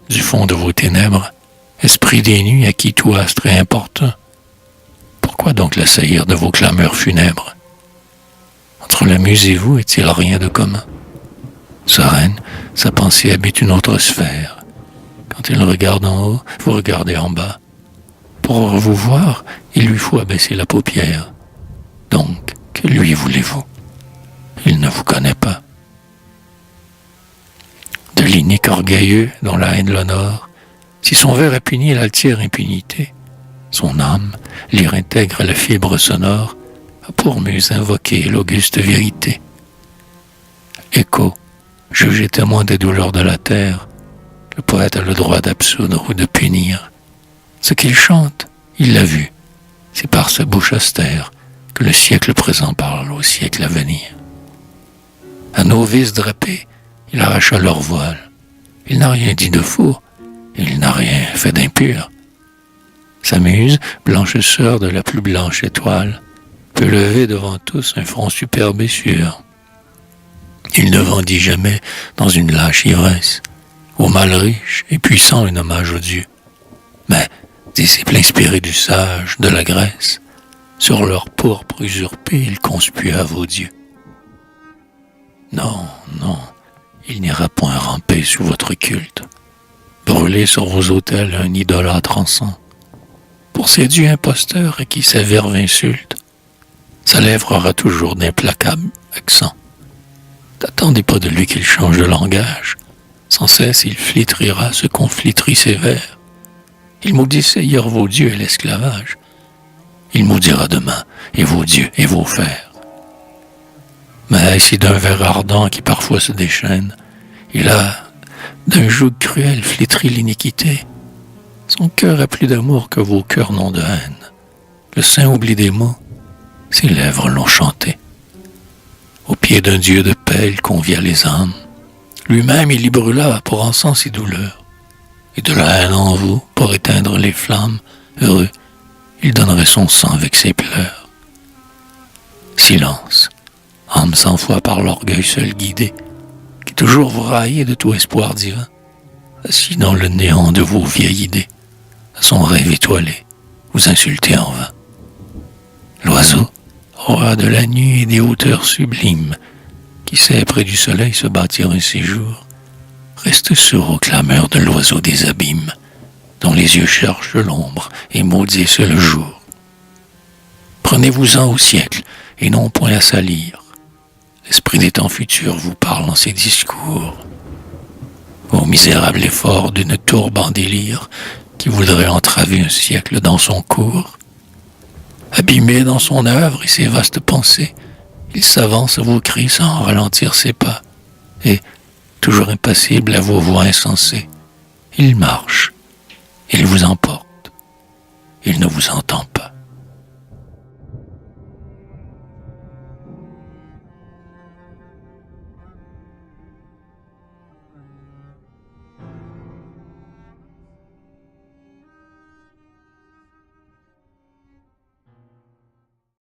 du fond de vos ténèbres, esprit des nuits à qui tout astre est importun, pourquoi donc l'assaillir de vos clameurs funèbres? Entre la muse et vous est-il rien de commun? Sereine, sa pensée habite une autre sphère. Quand il regarde en haut, vous regardez en bas. Pour vous voir, il lui faut abaisser la paupière. Donc, que lui voulez-vous? Il ne vous connaît pas. De l'inique orgueilleux dont la haine l'honore, si son vers a puni l'altière impunité, son âme, lyre intègre la fibre sonore, a pour muse invoquer l'auguste vérité. Écho, jugé témoin des douleurs de la terre, le poète a le droit d'absoudre ou de punir. Ce qu'il chante, il l'a vu. C'est par sa bouche austère que le siècle présent parle au siècle à venir. À nos vices drapés, il arracha leur voile. Il n'a rien dit de faux, il n'a rien fait d'impur. Sa muse, blanchisseur de la plus blanche étoile, peut lever devant tous un front superbe et sûr. Il ne vendit jamais dans une lâche ivresse, au mal riche et puissant un hommage aux dieux. Mais, disciples inspirés du sage, de la Grèce, sur leur pourpre usurpé, il conspua à vos dieux. Non, non, il n'ira point ramper sous votre culte, brûler sur vos autels un idolâtre encens. Pour ces dieux imposteurs à qui sa verve insulte, sa lèvre aura toujours d'implacables accents. N'attendez pas de lui qu'il change de langage, sans cesse il flétrira ce qu'on flétrit sévère. Il maudissait hier vos dieux et l'esclavage. Il maudira demain et vos dieux et vos fers. Mais si d'un ver ardent qui parfois se déchaîne, il a d'un joug cruel flétri l'iniquité, son cœur a plus d'amour que vos cœurs n'ont de haine. Le saint oublie des mots, ses lèvres l'ont chanté. Au pied d'un dieu de paix, il convia les âmes. Lui-même, il y brûla pour encens ses douleurs. Et de la haine en vous, pour éteindre les flammes, heureux, il donnerait son sang avec ses pleurs. Silence, âme sans foi par l'orgueil seul guidée, qui toujours vous raillez de tout espoir divin, assis dans le néant de vos vieilles idées, à son rêve étoilé, vous insultez en vain. L'oiseau, roi de la nuit et des hauteurs sublimes, qui sait près du soleil se bâtir un séjour, reste sourd aux clameurs de l'oiseau des abîmes, dont les yeux cherchent l'ombre et maudissent le jour. Prenez-vous-en au siècle, et non point à salir. L'esprit des temps futurs vous parle en ses discours. Ô misérable effort d'une tourbe en délire, qui voudrait entraver un siècle dans son cours. Abîmé dans son œuvre et ses vastes pensées, il s'avance à vos cris sans ralentir ses pas, et, toujours impassible à vos voix insensées, il marche, il vous emporte, il ne vous entend pas.